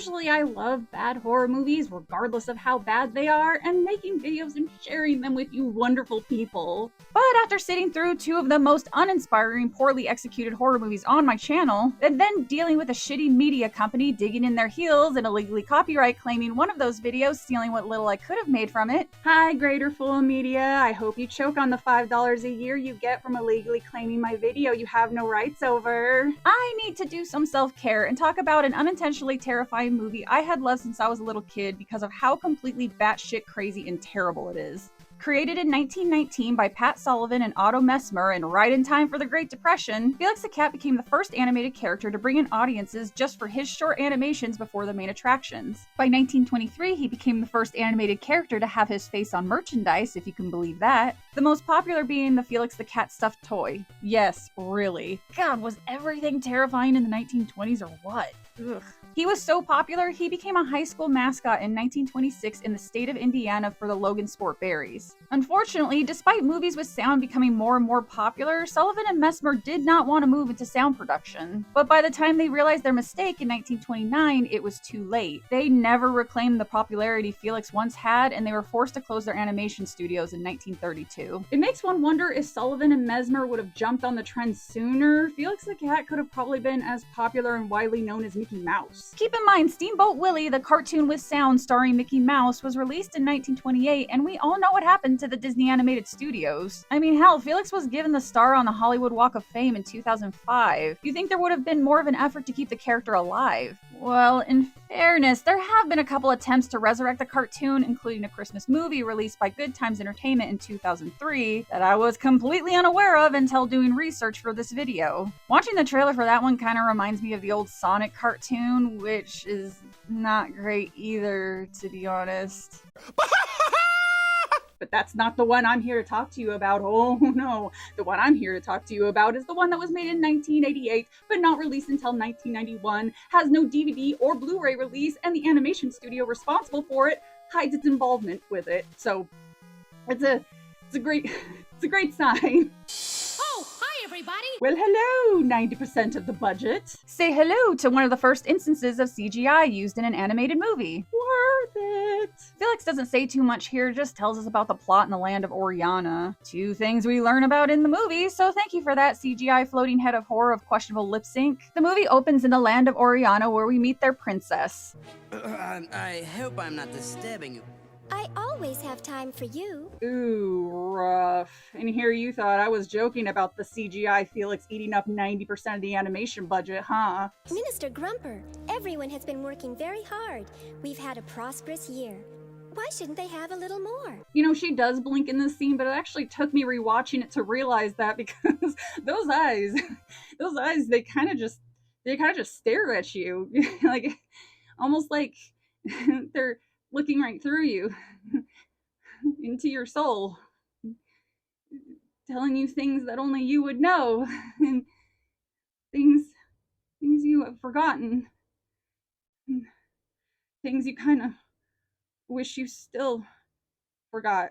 Usually I love bad horror movies, regardless of how bad they are, and making videos and sharing them with you wonderful people. But after sitting through two of the most uninspiring, poorly executed horror movies on my channel, and then dealing with a shitty media company digging in their heels and illegally copyright claiming one of those videos, stealing what little I could have made from it. Hi, Greater Fool Media. I hope you choke on the $5 a year you get from illegally claiming my video you have no rights over. I need to do some self-care and talk about an unintentionally terrifying movie I had loved since I was a little kid because of how completely batshit crazy and terrible it is. Created in 1919 by Pat Sullivan and Otto Messmer and right in time for the Great Depression, Felix the Cat became the first animated character to bring in audiences just for his short animations before the main attractions. By 1923, he became the first animated character to have his face on merchandise, if you can believe that. The most popular being the Felix the Cat stuffed toy. Yes, really. God, was everything terrifying in the 1920s or what? Ugh. He was so popular, he became a high school mascot in 1926 in the state of Indiana for the Logan Sport Berries. Unfortunately, despite movies with sound becoming more and more popular, Sullivan and Messmer did not want to move into sound production. But by the time they realized their mistake in 1929, it was too late. They never reclaimed the popularity Felix once had, and they were forced to close their animation studios in 1932. It makes one wonder if Sullivan and Messmer would have jumped on the trend sooner. Felix the Cat could have probably been as popular and widely known as Mickey Mouse. Keep in mind, Steamboat Willie, the cartoon with sound starring Mickey Mouse, was released in 1928, and we all know what happened to the Disney Animated Studios. I mean, hell, Felix was given the star on the Hollywood Walk of Fame in 2005. You think there would have been more of an effort to keep the character alive? Well, in fairness, there have been a couple attempts to resurrect the cartoon, including a Christmas movie released by Good Times Entertainment in 2003 that I was completely unaware of until doing research for this video. Watching the trailer for that one kind of reminds me of the old Sonic cartoon, which is not great either, to be honest. But that's not the one I'm here to talk to you about. Oh no, the one I'm here to talk to you about is the one that was made in 1988, but not released until 1991, has no DVD or Blu-ray release, and the animation studio responsible for it hides its involvement with it. So it's a great sign. Oh, hi everybody! Well, hello, 90% of the budget. Say hello to one of the first instances of CGI used in an animated movie. Worth it. Felix doesn't say too much here, just tells us about the plot in the land of Oriana. Two things we learn about in the movie, so thank you for that, CGI floating head of horror of questionable lip sync. The movie opens in the land of Oriana where we meet their princess. I hope I'm not disturbing you. I always have time for you. Ooh, rough. And here you thought I was joking about the CGI Felix eating up 90% of the animation budget, huh? Minister Grumper, everyone has been working very hard. We've had a prosperous year. Why shouldn't they have a little more? You know, she does blink in this scene, but it actually took me rewatching it to realize that because those eyes, they kind of just stare at you. Like, almost like they're looking right through you, into your soul, telling you things that only you would know, and things you have forgotten, things you kind of wish you still forgot.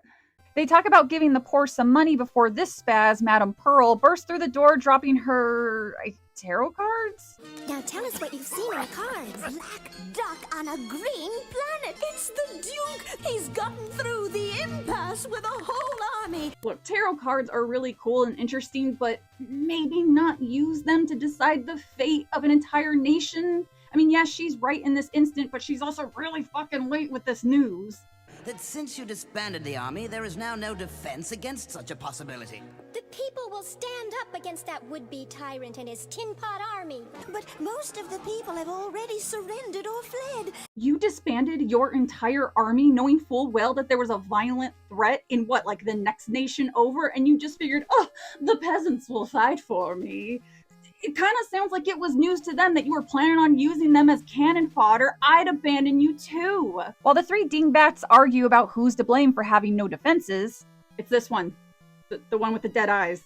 They talk about giving the poor some money before this spaz, Madame Pearl, bursts through the door dropping her tarot cards? Now tell us what you've seen in the cards. Black duck on a green planet! It's the Duke! He's gotten through the impasse with a whole army! Look, tarot cards are really cool and interesting, but maybe not use them to decide the fate of an entire nation. I mean, yes, she's right in this instant, but she's also really fucking late with this news. That since you disbanded the army, there is now no defense against such a possibility. The people will stand up against that would-be tyrant and his tin pot army. But most of the people have already surrendered or fled. You disbanded your entire army knowing full well that there was a violent threat in what, like the next nation over, and you just figured, oh, the peasants will fight for me. It kind of sounds like it was news to them that you were planning on using them as cannon fodder. I'd abandon you too. While the three dingbats argue about who's to blame for having no defenses, it's this one. The one with the dead eyes.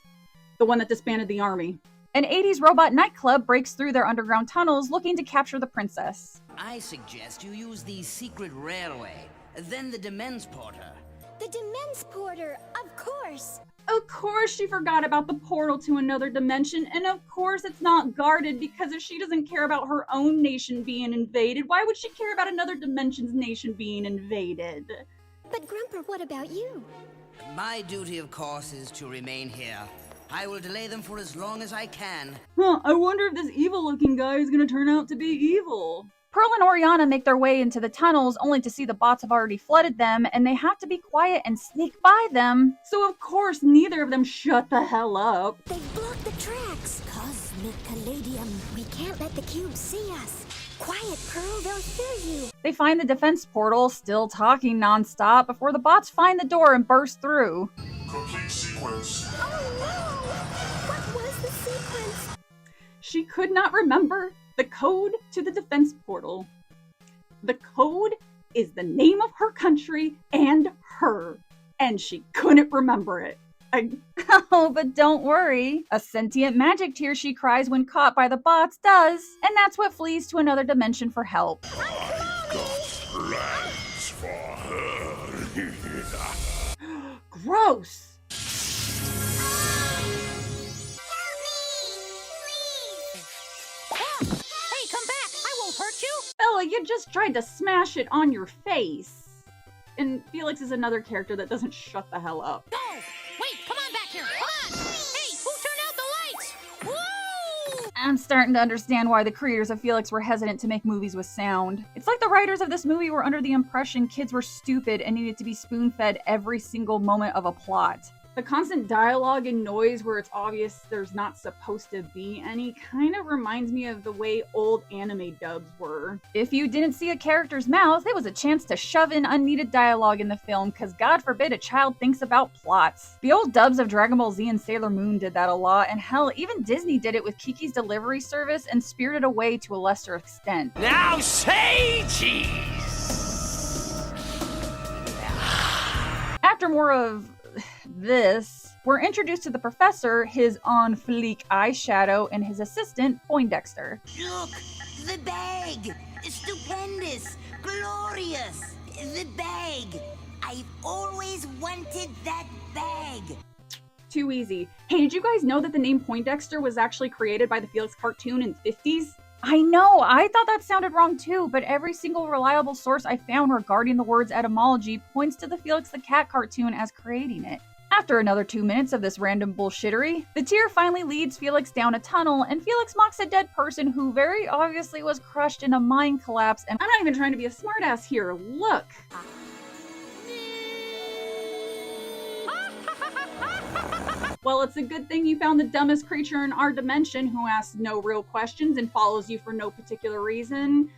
The one that disbanded the army. An 80s robot nightclub breaks through their underground tunnels looking to capture the princess. I suggest you use the secret railway, then the Demensporter. The Demensporter, of course. Of course she forgot about the portal to another dimension, and of course it's not guarded, because if she doesn't care about her own nation being invaded, why would she care about another dimension's nation being invaded? But Grumper, what about you? My duty, of course, is to remain here. I will delay them for as long as I can. Huh, I wonder if this evil-looking guy is gonna turn out to be evil. Pearl and Oriana make their way into the tunnels, only to see the bots have already flooded them, and they have to be quiet and sneak by them. So of course, neither of them shut the hell up. They blocked the tracks. Cosmic Caladium. We can't let the cubes see us. Quiet, Pearl, they'll hear you. They find the defense portal, still talking nonstop, before the bots find the door and burst through. Complete sequence. Oh no! What was the sequence? She could not remember the code to the defense portal. The code is the name of her country and her, and she couldn't remember it. Oh, but don't worry. A sentient magic tear she cries when caught by the bots does, and that's what flees to another dimension for help. I've got plans for her. Gross! Hey, come back! I won't hurt you! Bella, you just tried to smash it on your face. And Felix is another character that doesn't shut the hell up. Go! Wait, come on back here! Come on! Hey, who turned out the lights? Woo! I'm starting to understand why the creators of Felix were hesitant to make movies with sound. It's like the writers of this movie were under the impression kids were stupid and needed to be spoon-fed every single moment of a plot. The constant dialogue and noise where it's obvious there's not supposed to be any kind of reminds me of the way old anime dubs were. If you didn't see a character's mouth, it was a chance to shove in unneeded dialogue in the film, because God forbid a child thinks about plots. The old dubs of Dragon Ball Z and Sailor Moon did that a lot, and hell, even Disney did it with Kiki's Delivery Service and Spirited Away to a lesser extent. Now say cheese! After more of this, we're introduced to the professor, his on fleek eyeshadow, and his assistant, Poindexter. Look! The bag! Stupendous! Glorious! The bag! I've always wanted that bag! Too easy. Hey, did you guys know that the name Poindexter was actually created by the Felix cartoon in the 50s? I know, I thought that sounded wrong too, but every single reliable source I found regarding the word's etymology points to the Felix the Cat cartoon as creating it. After another 2 minutes of this random bullshittery, the tear finally leads Felix down a tunnel, and Felix mocks a dead person who very obviously was crushed in a mind collapse, and I'm not even trying to be a smartass here, look! Well, it's a good thing you found the dumbest creature in our dimension who asks no real questions and follows you for no particular reason.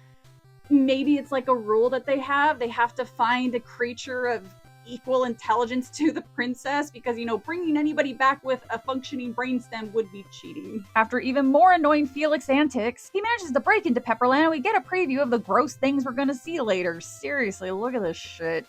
Maybe it's like a rule that they have to find a creature of equal intelligence to the princess, because, you know, bringing anybody back with a functioning brainstem would be cheating. After even more annoying Felix antics, he manages to break into Pepperland, and we get a preview of the gross things we're gonna see later. Seriously, look at this shit.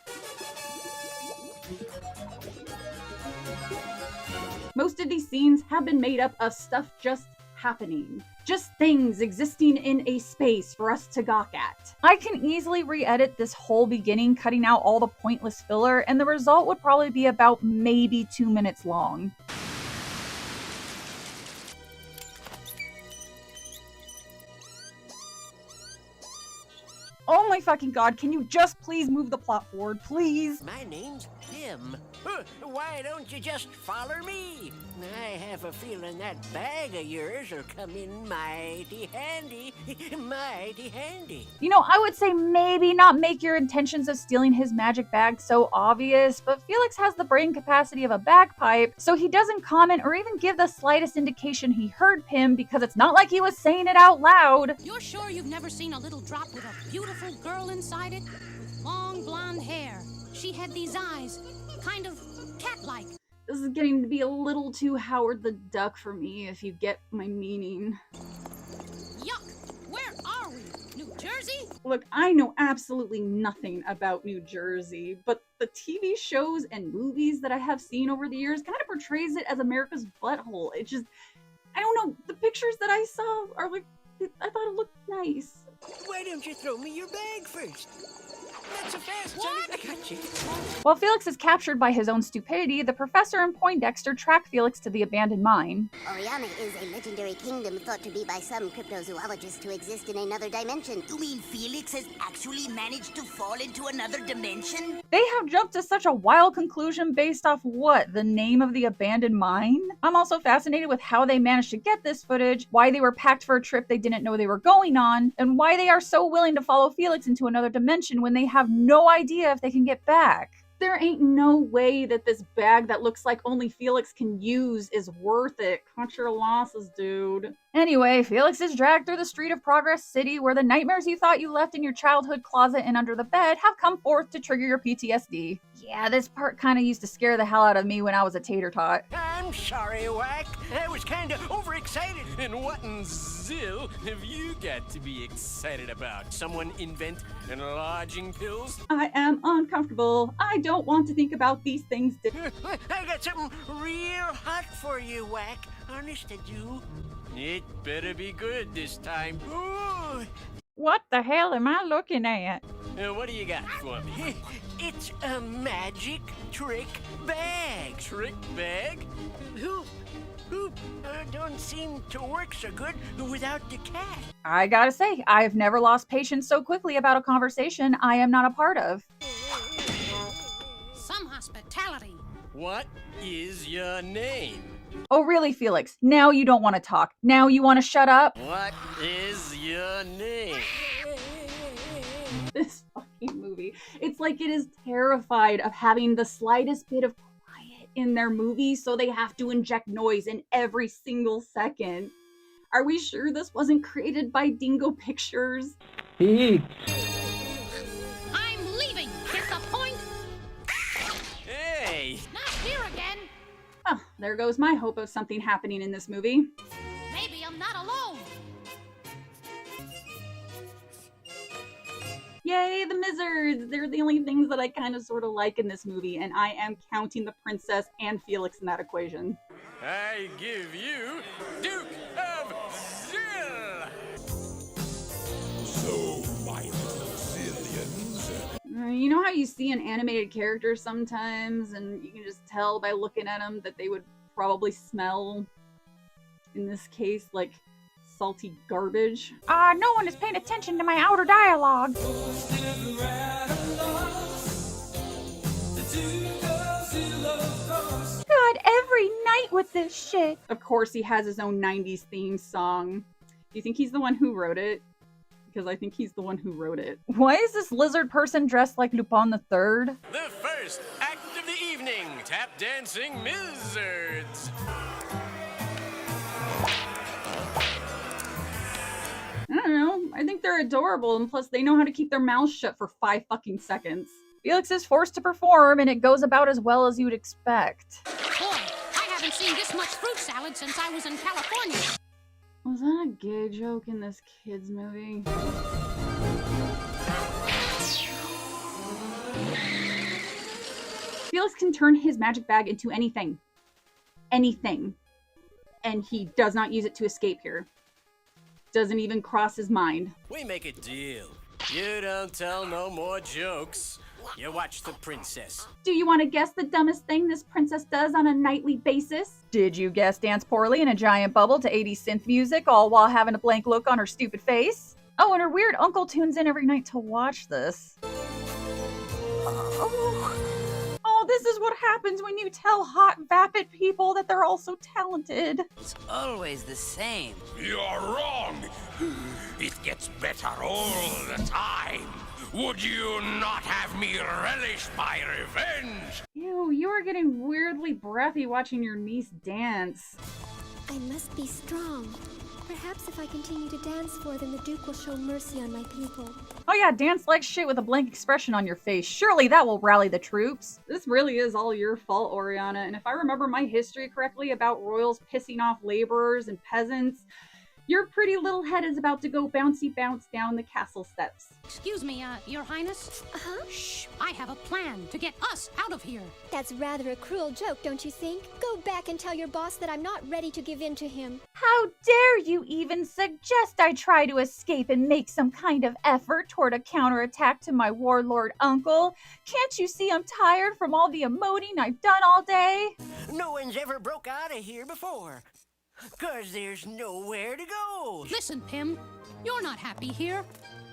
Most of these scenes have been made up of stuff just happening. Just things existing in a space for us to gawk at. I can easily re-edit this whole beginning, cutting out all the pointless filler, and the result would probably be about maybe 2 minutes long. Oh my fucking god, can you just please move the plot forward, please? My name's Tim. Why don't you just follow me? I have a feeling that bag of yours will come in mighty handy. Mighty handy. You know, I would say maybe not make your intentions of stealing his magic bag so obvious, but Felix has the brain capacity of a bagpipe, so he doesn't comment or even give the slightest indication he heard Pym, because it's not like he was saying it out loud. You're sure you've never seen a little drop with a beautiful girl inside it? With long blonde hair. She had these eyes, kind of cat-like. This is getting to be a little too Howard the Duck for me, if you get my meaning. Yuck! Where are we? New Jersey? Look, I know absolutely nothing about New Jersey, but the TV shows and movies that I have seen over the years kind of portrays it as America's butthole. It just, I don't know, the pictures that I saw are like, I thought it looked nice. Why don't you throw me your bag first? Not so fast, Sonny. I got you. While Felix is captured by his own stupidity, the professor and Poindexter track Felix to the abandoned mine. Oriana is a legendary kingdom thought to be by some cryptozoologists to exist in another dimension. You mean Felix has actually managed to fall into another dimension? They have jumped to such a wild conclusion based off what? The name of the abandoned mine? I'm also fascinated with how they managed to get this footage, why they were packed for a trip they didn't know they were going on, and why they are so willing to follow Felix into another dimension when they have no idea if they can get back. There ain't no way that this bag that looks like only Felix can use is worth it. Cut your losses, dude. Anyway, Felix is dragged through the street of Progress City where the nightmares you thought you left in your childhood closet and under the bed have come forth to trigger your PTSD. Yeah, this part kind of used to scare the hell out of me when I was a tater tot. I'm sorry, Whack. I was kind of overexcited. And what in Zill have you got to be excited about? Someone invent enlarging pills? I am uncomfortable. I don't want to think about these things. I got something real hot for you, Whack. Honest to do. It better be good this time. Ooh. What the hell am I looking at? What do you got for me? It's a magic trick bag. Trick bag? Who don't seem to work so good without the cat. I gotta say, I've never lost patience so quickly about a conversation I am not a part of. Some hospitality. What is your name? Oh really, Felix? Now you don't want to talk. Now you want to shut up? What is your name? This fucking movie. It's like it is terrified of having the slightest bit of quiet in their movie, so they have to inject noise in every single second. Are we sure this wasn't created by Dingo Pictures? I'm leaving. Get the point? Hey! Not here again. Oh, there goes my hope of something happening in this movie. Maybe I'm not alone. Yay, the Mizzards! They're the only things that I kind of sort of like in this movie, and I am counting the princess and Felix in that equation. I give you Duke of Zill! So, my Zillions. You know how you see an animated character sometimes, and you can just tell by looking at them that they would probably smell, in this case, like salty garbage? No one is paying attention to my outer dialogue. God, every night with this shit. Of course, he has his own 90s theme song. Do you think he's the one who wrote it? Because I think he's the one who wrote it. Why is this lizard person dressed like Lupin the Third? The first act of the evening, tap dancing Mizzards. I don't know. I think they're adorable, and plus they know how to keep their mouths shut for 5 fucking seconds. Felix is forced to perform, and it goes about as well as you'd expect. Boy, I haven't seen this much fruit salad since I was in California. Was that a gay joke in this kid's movie? Felix can turn his magic bag into anything. Anything. And he does not use it to escape here. Doesn't even cross his mind. We make a deal. You don't tell no more jokes. You watch the princess. Do you want to guess the dumbest thing this princess does on a nightly basis? Did you guess dance poorly in a giant bubble to 80s synth music, all while having a blank look on her stupid face? Oh, and her weird uncle tunes in every night to watch this. Oh, this is what happens when you tell hot, vapid people that they're also talented. It's always the same. You're wrong. It gets better all the time. Would you not have me relish my revenge? Ew, you are getting weirdly breathy watching your niece dance. I must be strong. Perhaps if I continue to dance for them, the Duke will show mercy on my people. Oh yeah, dance like shit with a blank expression on your face. Surely that will rally the troops. This really is all your fault, Oriana, and if I remember my history correctly about royals pissing off laborers and peasants, Your pretty little head is about to go bouncy bounce down the castle steps. Excuse me, Your Highness. Huh? Shh, I have a plan to get us out of here. That's rather a cruel joke, don't you think? Go back and tell your boss that I'm not ready to give in to him. How dare you even suggest I try to escape and make some kind of effort toward a counterattack to my warlord uncle? Can't you see I'm tired from all the emoting I've done all day? No one's ever broke out of here before. 'Cause there's nowhere to go. Listen, Pim, you're not happy here.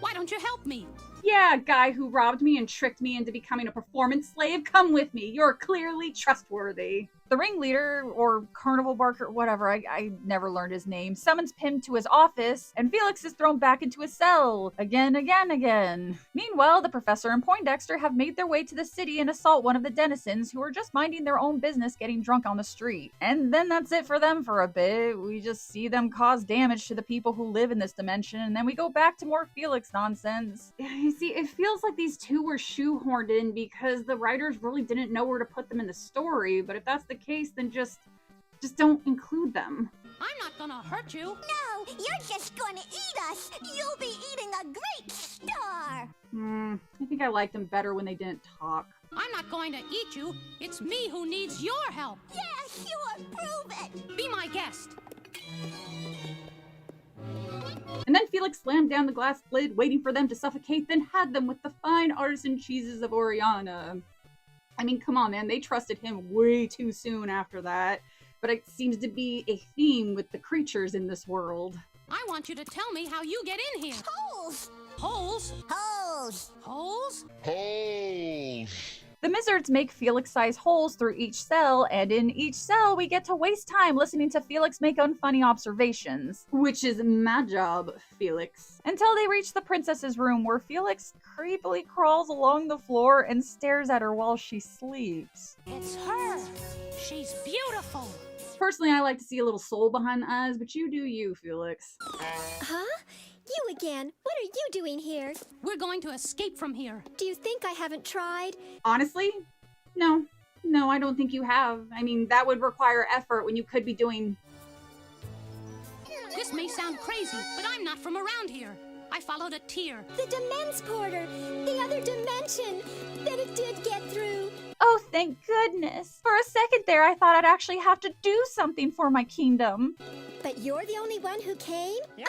Why don't you help me? Yeah, guy who robbed me and tricked me into becoming a performance slave, come with me. You're clearly trustworthy. The ringleader, or carnival barker, whatever, I never learned his name, summons Pim to his office, and Felix is thrown back into his cell. Again. Meanwhile, the professor and Poindexter have made their way to the city and assault one of the denizens who are just minding their own business getting drunk on the street. And then that's it for them for a bit. We just see them cause damage to the people who live in this dimension, and then we go back to more Felix nonsense. You see, it feels like these two were shoehorned in because the writers really didn't know where to put them in the story, but if that's the case, then just don't include them. I'm not gonna hurt you. No, you're just gonna eat us. You'll be eating a great star. I think I liked them better when they didn't talk. I'm not going to eat you. It's me who needs your help. Yes, sure, prove it. Be my guest. And then Felix slammed down the glass lid, waiting for them to suffocate, then had them with the fine artisan cheeses of Oriana. I mean, come on, man, they trusted him way too soon after that. But it seems to be a theme with the creatures in this world. I want you to tell me how you get in here. Holes. Holes? Holes. Holes? The Mizzards make Felix-sized holes through each cell, and in each cell we get to waste time listening to Felix make unfunny observations. Which is my job, Felix. Until they reach the princess's room, where Felix creepily crawls along the floor and stares at her while she sleeps. It's her. She's beautiful. Personally, I like to see a little soul behind the eyes, but you do you, Felix. Huh? You again? What are you doing here? We're going to escape from here. Do you think I haven't tried? Honestly, no. No, I don't think you have. I mean, that would require effort when you could be doing... This may sound crazy, but I'm not from around here. I followed a tear. The Demence Porter! The other dimension! Then it did get through! Oh, thank goodness. For a second there, I thought I'd actually have to do something for my kingdom. But you're the only one who came? Yeah.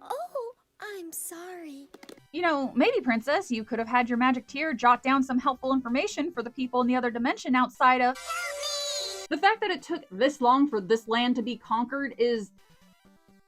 Oh, I'm sorry. You know, maybe, Princess, you could have had your magic tear jot down some helpful information for the people in the other dimension outside of... The fact that it took this long for this land to be conquered is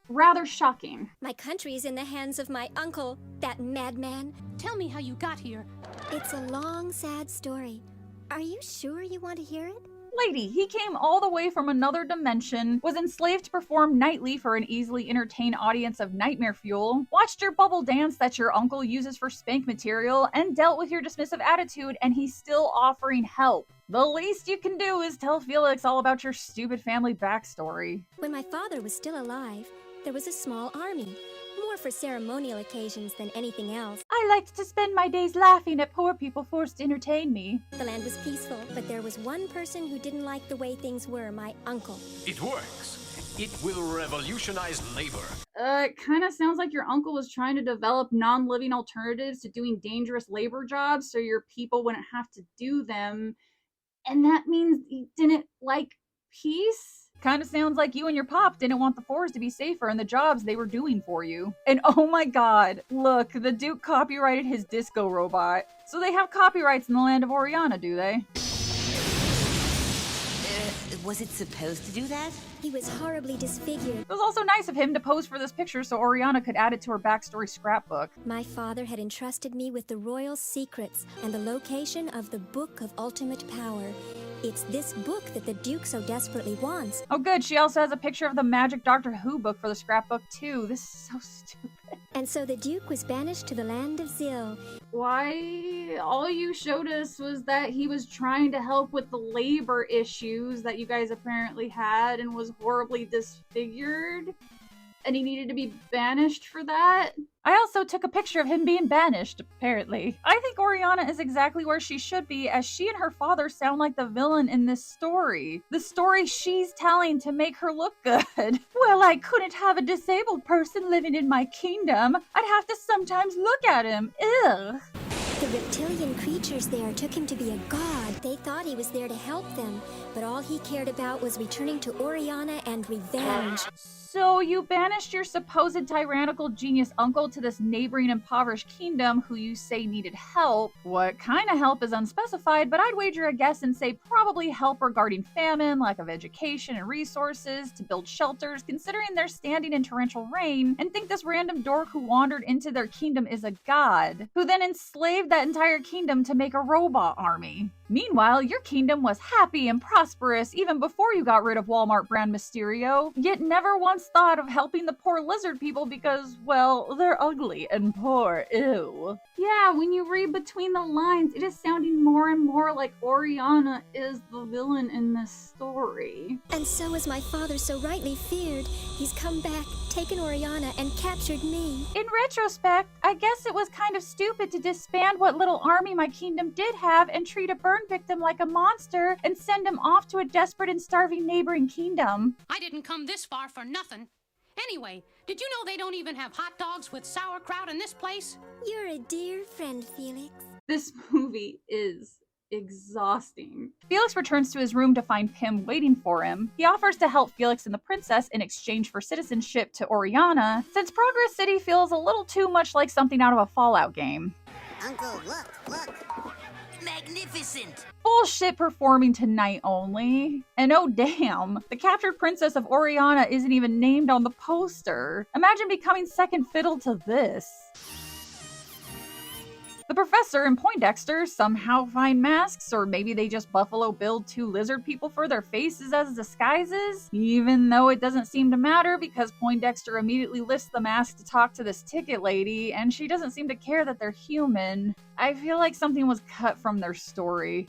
rather shocking. My country is in the hands of my uncle, that madman. Tell me how you got here. It's a long, sad story. Are you sure you want to hear it? Lady, he came all the way from another dimension, was enslaved to perform nightly for an easily entertained audience of nightmare fuel, watched your bubble dance that your uncle uses for spank material, and dealt with your dismissive attitude, and he's still offering help. The least you can do is tell Felix all about your stupid family backstory. When my father was still alive, there was a small army. More for ceremonial occasions than anything else. I liked to spend my days laughing at poor people forced to entertain me. The land was peaceful, but there was one person who didn't like the way things were, my uncle. It works. It will revolutionize labor. It kind of sounds like your uncle was trying to develop non-living alternatives to doing dangerous labor jobs so your people wouldn't have to do them. And that means he didn't like peace? Kind of sounds like you and your pop didn't want the forest to be safer in the jobs they were doing for you. And oh my god, look, the Duke copyrighted his disco robot. So they have copyrights in the land of Oriana, do they? Was it supposed to do that? He was horribly disfigured. It was also nice of him to pose for this picture so Oriana could add it to her backstory scrapbook. My father had entrusted me with the royal secrets and the location of the Book of Ultimate Power. It's this book that the Duke so desperately wants. Oh good, she also has a picture of the magic Doctor Who book for the scrapbook too. This is so stupid. And so the Duke was banished to the land of Zil. Why? All you showed us was that he was trying to help with the labor issues that you guys apparently had and was horribly disfigured. and he needed to be banished for that. I also took a picture of him being banished, apparently. I think Oriana is exactly where she should be, as she and her father sound like the villain in this story. The story she's telling to make her look good. Well, I couldn't have a disabled person living in my kingdom. I'd have to sometimes look at him. Ugh. The reptilian creatures there took him to be a god. They thought he was there to help them, but all he cared about was returning to Oriana and revenge. So you banished your supposed tyrannical genius uncle to this neighboring impoverished kingdom who you say needed help. What kind of help is unspecified, but I'd wager a guess and say probably help regarding famine, lack of education and resources, to build shelters, considering they're standing in torrential rain, and think this random dork who wandered into their kingdom is a god, who then enslaved that entire kingdom to make a robot army. Meanwhile, your kingdom was happy and prosperous even before you got rid of Walmart brand Mysterio, yet never once thought of helping the poor lizard people because, well, they're ugly and poor, ew. Yeah, when you read between the lines, it is sounding more and more like Oriana is the villain in this story. And so, as my father so rightly feared, he's come back, taken Oriana, and captured me. In retrospect, I guess it was kind of stupid to disband what little army my kingdom did have and treat a burn victim like a monster and send him off to a desperate and starving neighboring kingdom. I didn't come this far for nothing. Anyway, did you know they don't even have hot dogs with sauerkraut in this place? You're a dear friend, Felix. This movie is exhausting. Felix returns to his room to find Pym waiting for him. He offers to help Felix and the princess in exchange for citizenship to Oriana, since Progress City feels a little too much like something out of a Fallout game. Uncle, look. Magnificent! Bullshit performing tonight only. And oh damn, the captured princess of Oriana isn't even named on the poster. Imagine becoming second fiddle to this. The professor and Poindexter somehow find masks, or maybe they just Buffalo Bill two lizard people for their faces as disguises, even though it doesn't seem to matter because Poindexter immediately lifts the mask to talk to this ticket lady, and she doesn't seem to care that they're human. I feel like something was cut from their story.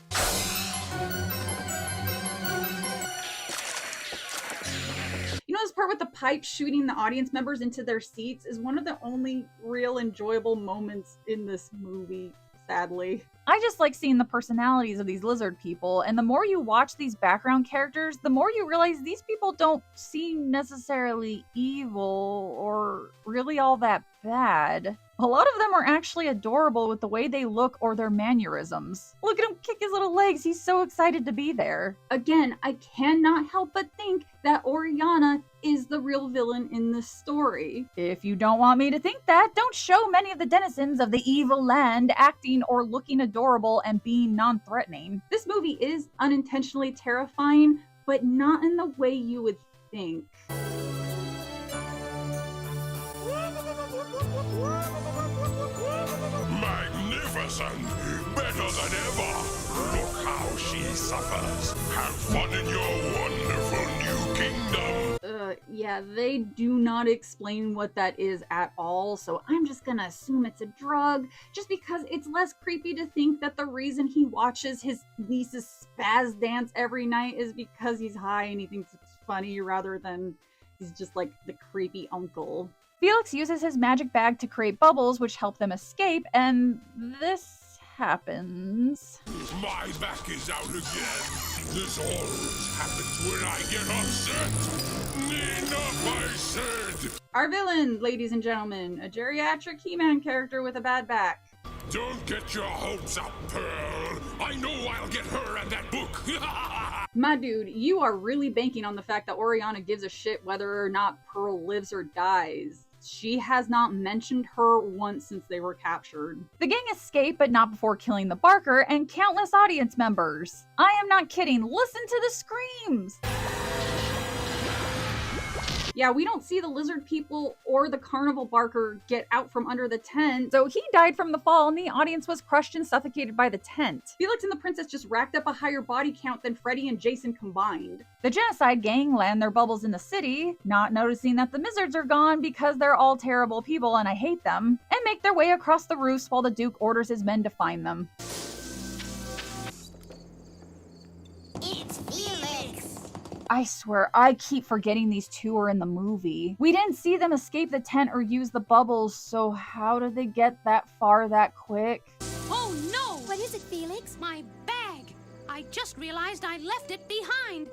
You know, this part with the pipe shooting the audience members into their seats is one of the only real enjoyable moments in this movie, sadly. I just like seeing the personalities of these lizard people, and the more you watch these background characters, the more you realize these people don't seem necessarily evil or really all that bad. A lot of them are actually adorable with the way they look or their mannerisms. Look at him kick his little legs, he's so excited to be there. Again, I cannot help but think that Oriana is the real villain in this story. If you don't want me to think that, don't show many of the denizens of the evil land acting or looking adorable and being non-threatening. This movie is unintentionally terrifying, but not in the way you would think. Magnificent! Better than ever! Look how she suffers! Have fun in your wonderful new kingdom! Yeah, they do not explain what that is at all, so I'm just gonna assume it's a drug, just because it's less creepy to think that the reason he watches his niece's spaz dance every night is because he's high and he thinks it's funny rather than he's just like the creepy uncle. Felix uses his magic bag to create bubbles which help them escape, and this happens. My back is out again. This always happens when I get upset. Enough, I said. Our villain, ladies and gentlemen, a geriatric He-Man character with a bad back. Don't get your hopes up, Pearl. I know I'll get her and that book. My dude, you are really banking on the fact that Oriana gives a shit whether or not Pearl lives or dies. She has not mentioned her once since they were captured. The gang escape, but not before killing the Barker and countless audience members. I am not kidding. Listen to the screams! Yeah, we don't see the lizard people or the carnival Barker get out from under the tent, so he died from the fall and the audience was crushed and suffocated by the tent. Felix and the princess just racked up a higher body count than Freddy and Jason combined. The genocide gang land their bubbles in the city, not noticing that the Mizzards are gone because they're all terrible people and I hate them, and make their way across the roofs while the Duke orders his men to find them. It's Felix! I swear, I keep forgetting these two are in the movie. We didn't see them escape the tent or use the bubbles, so how did they get that far that quick? Oh no! What is it, Felix? My bag! I just realized I left it behind.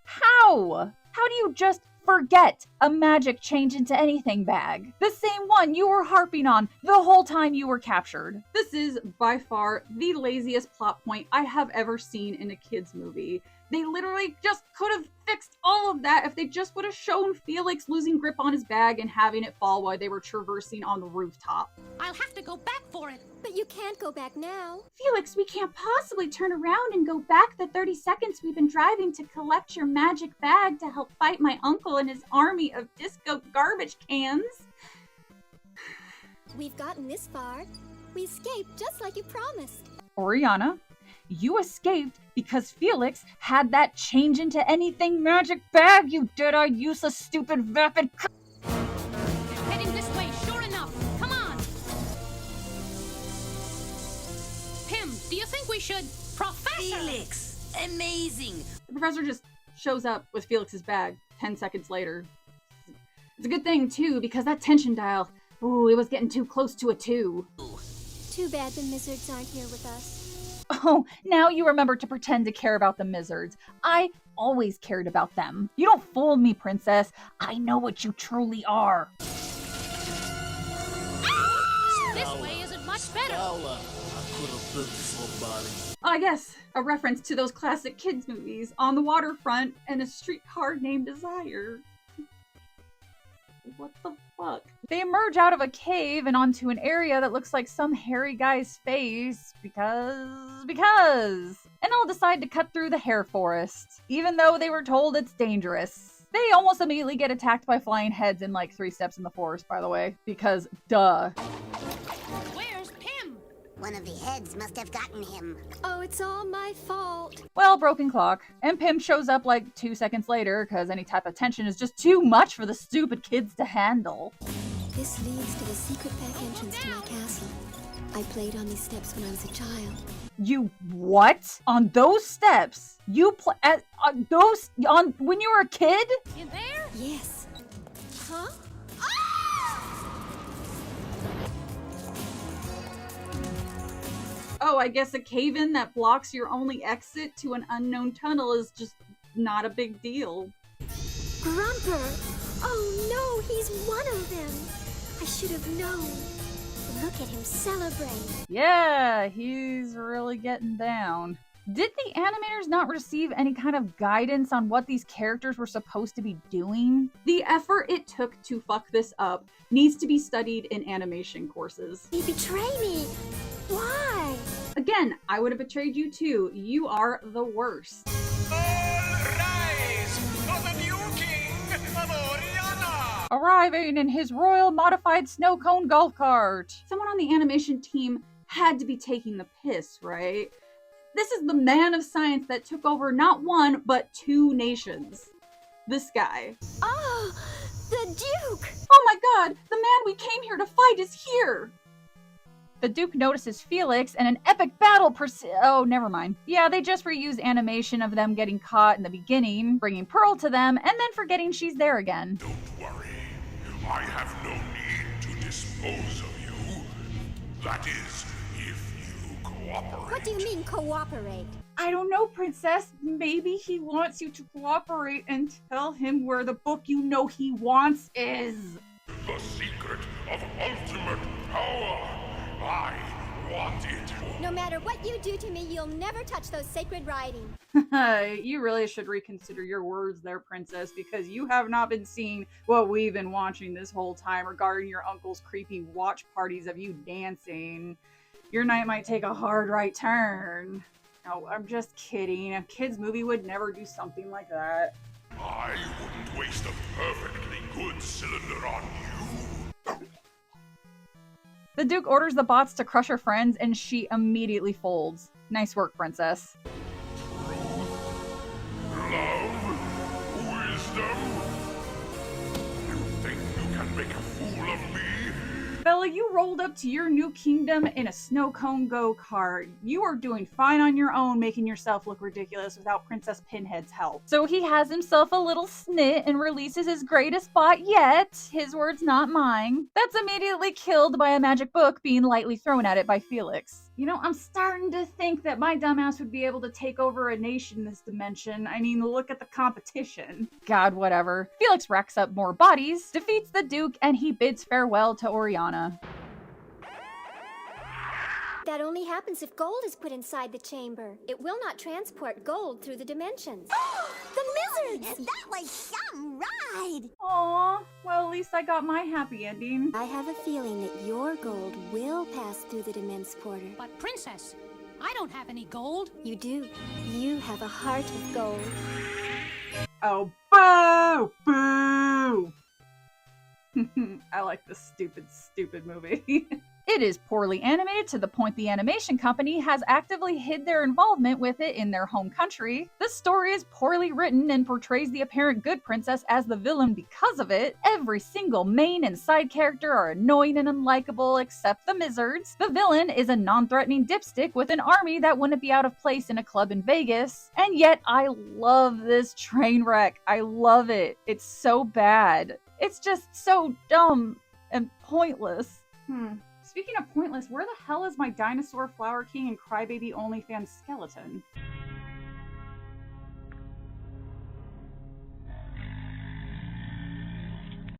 How? How do you just forget a magic change into anything bag? The same one you were harping on the whole time you were captured. This is by far the laziest plot point I have ever seen in a kid's movie. They literally just could have fixed all of that if they just would have shown Felix losing grip on his bag and having it fall while they were traversing on the rooftop. I'll have to go back for it. But you can't go back now. Felix, we can't possibly turn around and go back the 30 seconds we've been driving to collect your magic bag to help fight my uncle and his army of disco garbage cans. We've gotten this far. We escaped just like you promised. Oriana, you escaped because Felix had that change into anything magic bag, you dead-eyed, useless, stupid, vapid They're heading this way, sure enough. Come on. Pim, do you think we should... Professor! Felix! Amazing! The professor just shows up with Felix's bag 10 seconds later. It's a good thing, too, because that tension dial, ooh, it was getting too close to a 2. Too bad the Mizzards aren't here with us. Oh, now you remember to pretend to care about the Mizzards. I always cared about them. You don't fool me, princess. I know what you truly are. This way isn't much better. I guess a reference to those classic kids movies, On the Waterfront and A Streetcar Named Desire. What the fuck? They emerge out of a cave and onto an area that looks like some hairy guy's face because. And all decide to cut through the hair forest, even though they were told it's dangerous. They almost immediately get attacked by flying heads in like 3 steps in the forest, by the way, because duh. Where's Pim? One of the heads must have gotten him. Oh, it's all my fault. Well, broken clock. And Pim shows up like 2 seconds later because any type of tension is just too much for the stupid kids to handle. This leads to the secret back entrance to my castle. I played on these steps when I was a child. You what? On those steps? You play on when you were a kid? In there? Yes. Huh? Oh, I guess a cave-in that blocks your only exit to an unknown tunnel is just not a big deal. Grumper! Oh no, he's one of them! I should have known. Look at him celebrate. Yeah, he's really getting down. Did the animators not receive any kind of guidance on what these characters were supposed to be doing? The effort it took to fuck this up needs to be studied in animation courses. He betrayed me. Why? Again, I would have betrayed you too. You are the worst. All rise for the new king of Oriana! Arriving in his royal modified snow cone golf cart. Someone on the animation team had to be taking the piss, right? This is the man of science that took over not one, but 2 nations. This guy. Oh, the Duke! Oh my god, the man we came here to fight is here! The Duke notices Felix and an epic battle oh, never mind. Yeah, they just reuse animation of them getting caught in the beginning, bringing Pearl to them, and then forgetting she's there again. Don't worry. I have no need to dispose of you. That is, if you cooperate. What do you mean, cooperate? I don't know, princess. Maybe he wants you to cooperate and tell him where the book you know he wants is. The secret of ultimate power. I want it. No matter what you do to me, you'll never touch those sacred writings. You really should reconsider your words there, princess, because you have not been seeing what we've been watching this whole time regarding your uncle's creepy watch parties of you dancing. Your night might take a hard right turn. No, I'm just kidding. A kid's movie would never do something like that. I wouldn't waste a perfectly good cylinder on you. The Duke orders the bots to crush her friends, and she immediately folds. Nice work, princess. Love, wisdom. You think you can make a fool of me? Bella, you rolled up to your new kingdom in a snow cone go-kart. You are doing fine on your own, making yourself look ridiculous without Princess Pinhead's help. So he has himself a little snit and releases his greatest bot yet, his words not mine. That's immediately killed by a magic book being lightly thrown at it by Felix. You know, I'm starting to think that my dumbass would be able to take over a nation in this dimension. I mean, look at the competition. God, whatever. Felix racks up more bodies, defeats the Duke, and he bids farewell to Oriana. That only happens if gold is put inside the chamber. It will not transport gold through the dimensions. The lizards! That was some ride! Aww, well, at least I got my happy ending. I have a feeling that your gold will pass through the Dimensporter. But, Princess, I don't have any gold. You do. You have a heart of gold. Oh, boo! Boo! I like this stupid movie. It is poorly animated to the point the animation company has actively hid their involvement with it in their home country. The story is poorly written and portrays the apparent good princess as the villain because of it. Every single main and side character are annoying and unlikable except the Mizzards. The villain is a non-threatening dipstick with an army that wouldn't be out of place in a club in Vegas. And yet I love this train wreck. I love it. It's so bad. It's just so dumb and pointless. Speaking of pointless, where the hell is my dinosaur, Flower King, and Crybaby OnlyFans skeleton?